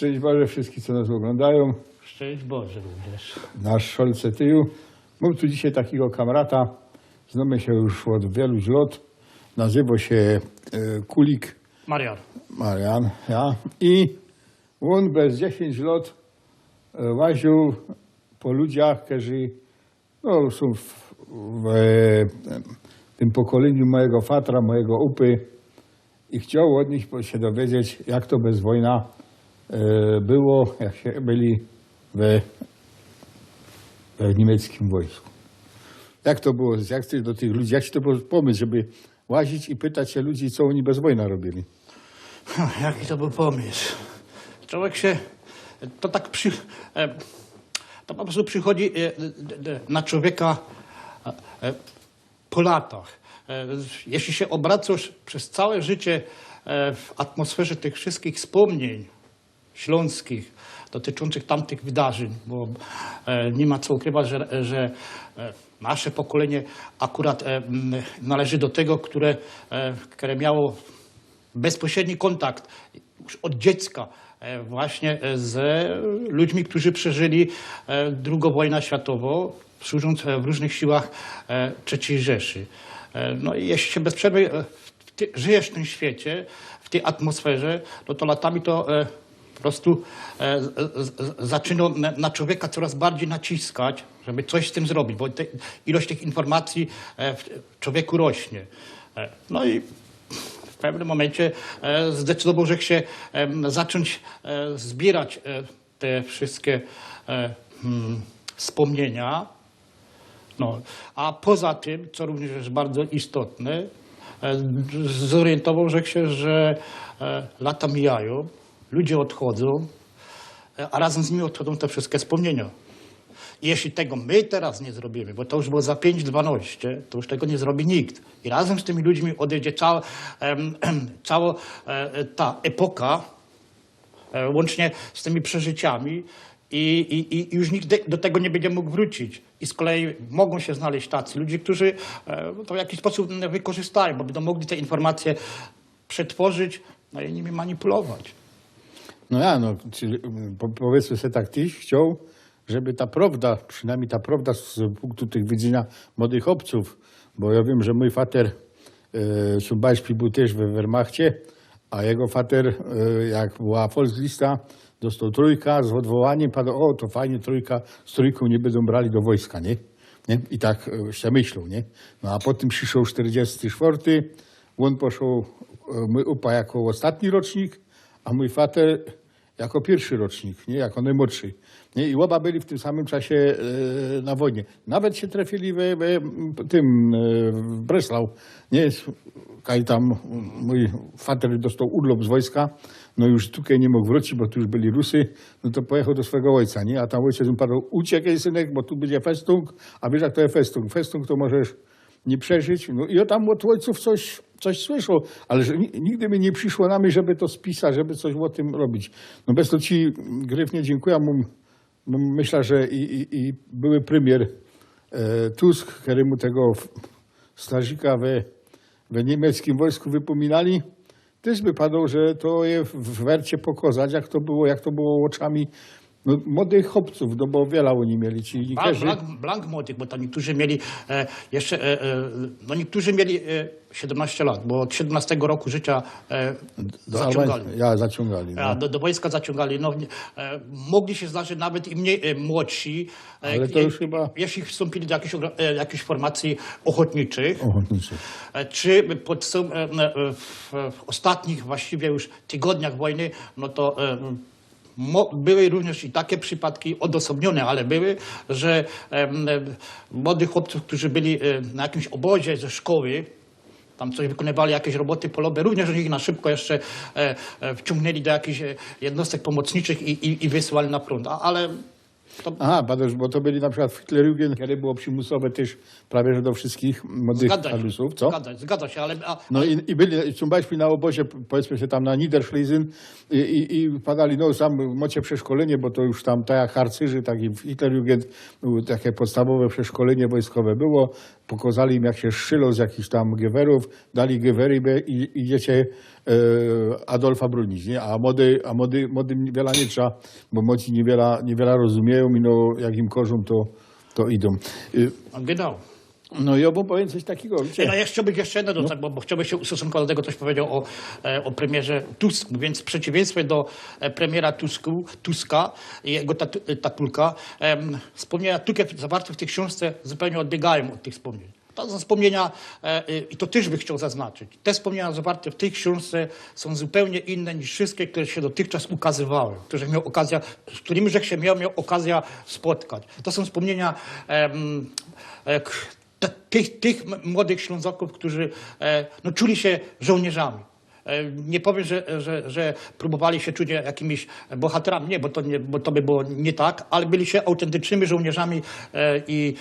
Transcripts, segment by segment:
Szczęść Boże wszystkich, co nas oglądają. Szczęść Boże również. Nasz Szolce Tyju. Mam tu dzisiaj takiego kamrata. Znamy się już od wielu lat. Nazywa się Kulik Marian. Ja. I on bez 10 lat łaził po ludziach, którzy są w tym pokoleniu mojego fatra, mojego upy i chciał od nich się dowiedzieć, jak to bez wojna było, jak się byli w niemieckim wojsku. Jak to było, jak ty do tych ludzi, jak ci to był pomysł, żeby łazić i pytać się ludzi, co oni bez wojna robili? Jaki to był pomysł? Człowiek się, to po prostu przychodzi na człowieka po latach. Jeśli się obracasz przez całe życie w atmosferze tych wszystkich wspomnień śląskich dotyczących tamtych wydarzeń, bo nie ma co ukrywać, że nasze pokolenie akurat należy do tego, które miało bezpośredni kontakt już od dziecka właśnie z ludźmi, którzy przeżyli II wojnę światową, służąc w różnych siłach III Rzeszy. No i jeśli się bez przerwy żyjesz w tym świecie, w tej atmosferze, no to latami to po prostu zaczyna na człowieka coraz bardziej naciskać, żeby coś z tym zrobić, bo ilość tych informacji w człowieku rośnie. No i w pewnym momencie zdecydował, że chce zacząć zbierać te wszystkie wspomnienia. No, a poza tym, co również jest bardzo istotne, zorientował się, że lata mijają, ludzie odchodzą, a razem z nimi odchodzą te wszystkie wspomnienia. I jeśli tego my teraz nie zrobimy, bo to już było za 5-12, to już tego nie zrobi nikt. I razem z tymi ludźmi odejdzie cała ta epoka, łącznie z tymi przeżyciami, i już nikt do tego nie będzie mógł wrócić. I z kolei mogą się znaleźć tacy ludzie, którzy to w jakiś sposób wykorzystają, bo będą mogli te informacje przetworzyć, no i nimi manipulować. Czyli powiedzmy sobie tak, tyś chciał, żeby ta prawda, przynajmniej ta prawda z punktu tych widzenia młodych obców, bo ja wiem, że mój fater zum Beispiel był też we Wehrmachcie, a jego fater, jak była Volkslista, dostał trójka z odwołaniem, padł, o to fajnie, trójka, z trójką nie będą brali do wojska, nie? I tak się myślał, nie? No a potem przyszedł 44, on poszedł, mój upa jako ostatni rocznik, a mój fater jako pierwszy rocznik, nie? Jako najmłodszy. Nie? I oba byli w tym samym czasie na wojnie. Nawet się trafili w Breslau. Nie? Kaj tam mój fater dostał urlop z wojska, no już tutaj nie mógł wrócić, bo tu już byli Rusy, no to pojechał do swojego ojca, nie? A tam ojciec mu padł, uciekaj synek, bo tu będzie festung, a wiesz jak to jest festung. Festung to możesz nie przeżyć. No i ja tam od ojców coś słyszał, ale że nigdy mi nie przyszło na myśl, żeby to spisać, żeby coś o tym robić. No bez to ci gryfnie dziękuję mu. Myślę, że i były premier Tusk, który mu tego strażnika w niemieckim wojsku wypominali, też by padał, że to je w wercie pokazać, jak to było oczami młodych chłopców, no bo wiele oni mieli. Ci Blank młodych, bo tam niektórzy mieli niektórzy mieli 17 lat, bo od 17 roku życia zaciągali. Zaciągali. No. Do wojska zaciągali. No, mogli się zdarzyć nawet i mniej młodsi, ale to już chyba... jeśli wstąpili do jakichś formacji ochotniczych. Czy w ostatnich właściwie już tygodniach wojny, no to były również i takie przypadki odosobnione, ale były, że młodych chłopców, którzy byli na jakimś obozie ze szkoły, tam coś wykonywali, jakieś roboty polowe, również ich na szybko jeszcze wciągnęli do jakichś jednostek pomocniczych i wysłali na front. Ale to... Aha, bo to byli na przykład w Hitlerjugend, kiedy było przymusowe też prawie że do wszystkich młodych Harusów, co? Zgadza się, ale... No i byli zum Beispiel na obozie, powiedzmy się tam na Niederschlesien i padali, no sam macie przeszkolenie, bo to już tam tak jak harcerzy, tak i w Hitlerjugend takie podstawowe przeszkolenie wojskowe było. pokazali im, jak się szylą z jakichś tam gewerów, dali gewery i idziecie Adolfa bronić, nie? A młodym wiele nie trzeba, bo młodzi niewiele rozumieją i no, jak im korzą, to idą. Genau. No i obu powiem coś takiego, wiecie? No ja chciałbym jeszcze jedno dodać, bo chciałbym się ustosunkować do tego, coś powiedział o premierze Tusku, więc w przeciwieństwie do premiera Tuska i jego tatulka, wspomnienia Tukę zawarte w tej książce zupełnie odbiegają od tych wspomnień. To są wspomnienia, i to też bym chciał zaznaczyć, te wspomnienia zawarte w tej książce są zupełnie inne niż wszystkie, które się dotychczas ukazywały, z którymi się miał okazja spotkać. To są wspomnienia tych młodych Ślązaków, którzy no, czuli się żołnierzami. Nie powiem, że próbowali się czuć jakimiś bohaterami, nie, bo to by było nie tak, ale byli się autentycznymi żołnierzami i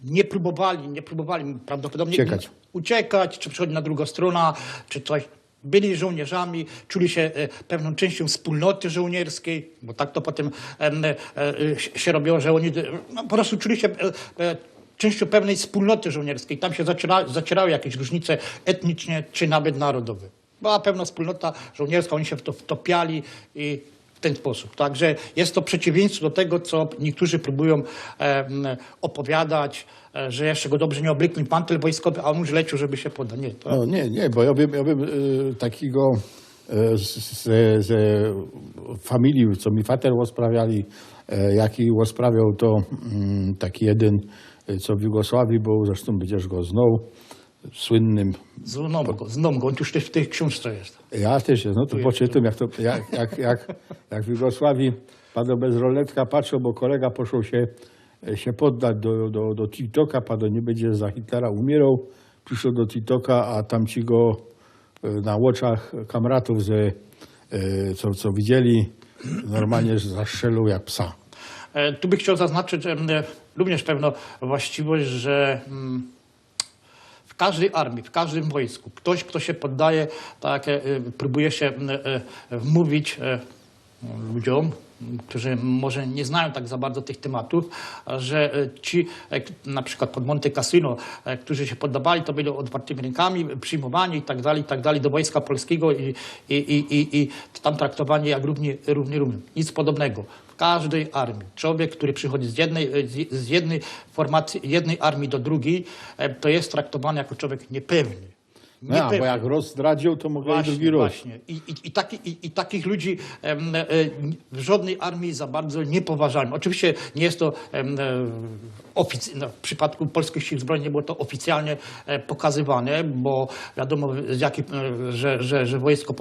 nie próbowali prawdopodobnie uciekać, czy przechodzić na drugą stronę, czy coś. Byli żołnierzami, czuli się pewną częścią wspólnoty żołnierskiej, bo tak to potem się robiło, że oni no, po prostu czuli się częścią pewnej wspólnoty żołnierskiej. Tam się zacierały jakieś różnice etniczne czy nawet narodowe. Była pewna wspólnota żołnierska, oni się w to wtopiali i w ten sposób. Także jest to przeciwieństwo do tego, co niektórzy próbują opowiadać, że jeszcze go dobrze nie oblekli mantel wojskowy, a on już leciał, żeby się podać. Nie, to... No, nie, bo ja bym takiego ze familii, co mi fater osprawiali, jaki osprawiał to taki jeden, co w Jugosławii był, zresztą będziesz go znał, słynnym. Znam go, on już też w tej książce jest. Ja też jest, no to poczytam, jak w Jugosławii padł bez roletka, patrzał, bo kolega poszedł się poddać do TikToka, padł, nie będzie za Hitlera umierał, przyszedł do TikToka, a tam ci go na oczach kamratów, co widzieli, normalnie zastrzelą jak psa. Tu bych chciał zaznaczyć również pewną właściwość, że w każdej armii, w każdym wojsku ktoś, kto się poddaje, tak próbuje się wmówić ludziom, którzy może nie znają tak za bardzo tych tematów, że ci, na przykład pod Monte Cassino, którzy się poddawali, to byli otwartymi rękami, przyjmowani i tak dalej do Wojska Polskiego i tam traktowani jak równi. Nic podobnego. W każdej armii człowiek, który przychodzi z jednej formacji, jednej armii do drugiej, to jest traktowany jako człowiek niepewny. No, bo jak rozdradził, to mogli drugi roz. Właśnie. I takich ludzi w żadnej armii za bardzo nie poważają. Oczywiście nie jest to w przypadku polskich sił zbrojnych nie było to oficjalnie pokazywane, bo wiadomo, że wojsko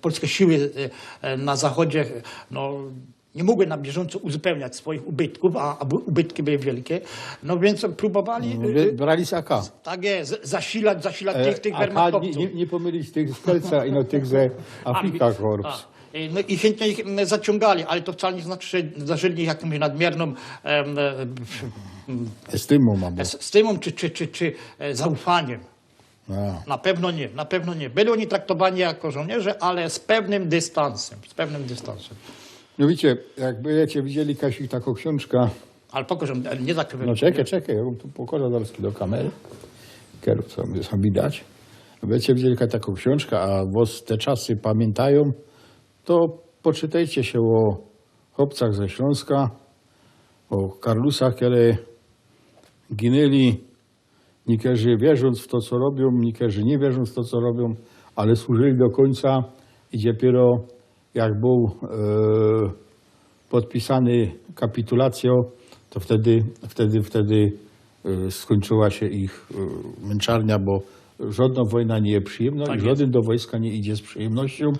polskie siły na zachodzie no, nie mogły na bieżąco uzupełniać swoich ubytków, a ubytki były wielkie. No więc próbowali... Brali z AK. Tak jest, zasilać tych wehrmachtowców. Nie pomylić tych z Kelca i tych ze Afrika Korps. No i chętnie ich zaciągali, ale to wcale nie znaczy, że zażyli jakąś nadmierną estymą czy zaufaniem. No. Na pewno nie. Byli oni traktowani jako żołnierze, ale z pewnym dystansem. No widzicie, jak będziecie widzieli Kasi taką książkę. Ale pokażę, nie zakrywam. No czekaj, ja bym tu pokazał zaraz do kamery. Kierowca, sam widać. Będziecie widzieli taką książkę, a was te czasy pamiętają, to poczytajcie się o chłopcach ze Śląska, o Karlusach, które ginęli, niektórzy wierząc w to, co robią, niektórzy nie wierząc w to, co robią, ale służyli do końca i dopiero jak był podpisany kapitulacją, to wtedy skończyła się ich męczarnia, bo żadna wojna nie jest przyjemna i żaden do wojska nie idzie z przyjemnością.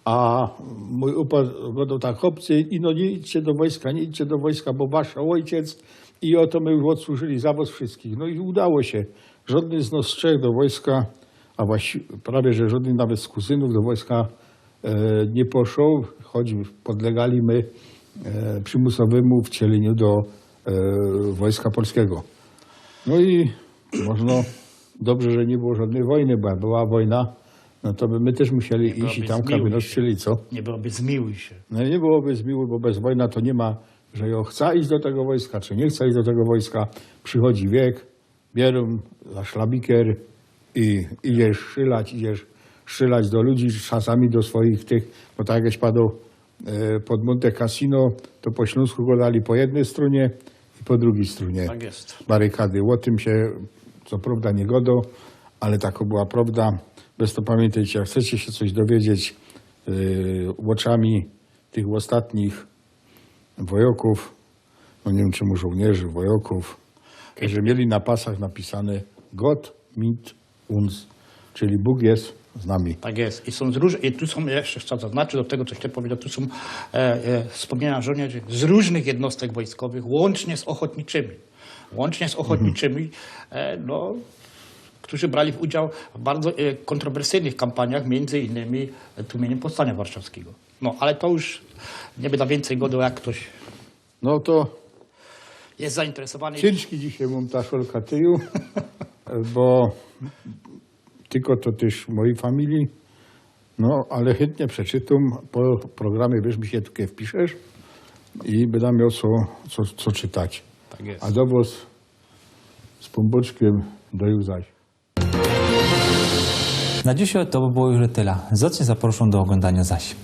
A mój upad godał tak, chłopcy, nie idźcie do wojska, bo wasz ojciec i oto my już odsłużyli za was wszystkich. No i udało się. Żadny z nas trzech do wojska, a właściwie prawie, że żaden nawet z kuzynów do wojska nie poszło, choć podlegali my przymusowemu wcieleniu do Wojska Polskiego. No i można, dobrze, że nie było żadnej wojny, bo jak była wojna, no to by my też musieli iść i tam kabinot strzeli, co? Nie byłoby zmiłuj się. No nie byłoby zmiłuj, bo bez wojna to nie ma, że ja chcę iść do tego wojska, czy nie chcę iść do tego wojska. Przychodzi wiek, bierą za szlabiker i idziesz strzelać do ludzi, czasami do swoich tych, bo tak jakś padł pod Monte Cassino, to po śląsku go dali po jednej stronie i po drugiej stronie Tak jest. barykady. O tym się co prawda nie godo, ale taka była prawda. Bez to pamiętajcie, jak chcecie się coś dowiedzieć oczami tych ostatnich wojoków, no nie wiem czemu żołnierzy, wojoków, że mieli na pasach napisane Gott mit uns, czyli Bóg jest z nami. Tak jest. I tu są, jeszcze chcę zaznaczyć do tego, co chciałem powiedzieć, tu są wspomnienia żołnierzy z różnych jednostek wojskowych, łącznie z ochotniczymi. No, którzy brali udział w bardzo kontrowersyjnych kampaniach, między innymi tłumieniem Powstania Warszawskiego. No, ale to już nie będę więcej godał, jak ktoś No to jest zainteresowany. ciężki dzisiaj mam ta szolka tyju, bo tylko to też mojej familii, no ale chętnie przeczytam po programie, wiesz, mi się tutaj wpiszesz i będę miał co czytać. Tak jest. A dowóz z pomboczkiem do zaś. Na dzisiaj to by było już tyle. Zacznie zaproszą do oglądania zaś.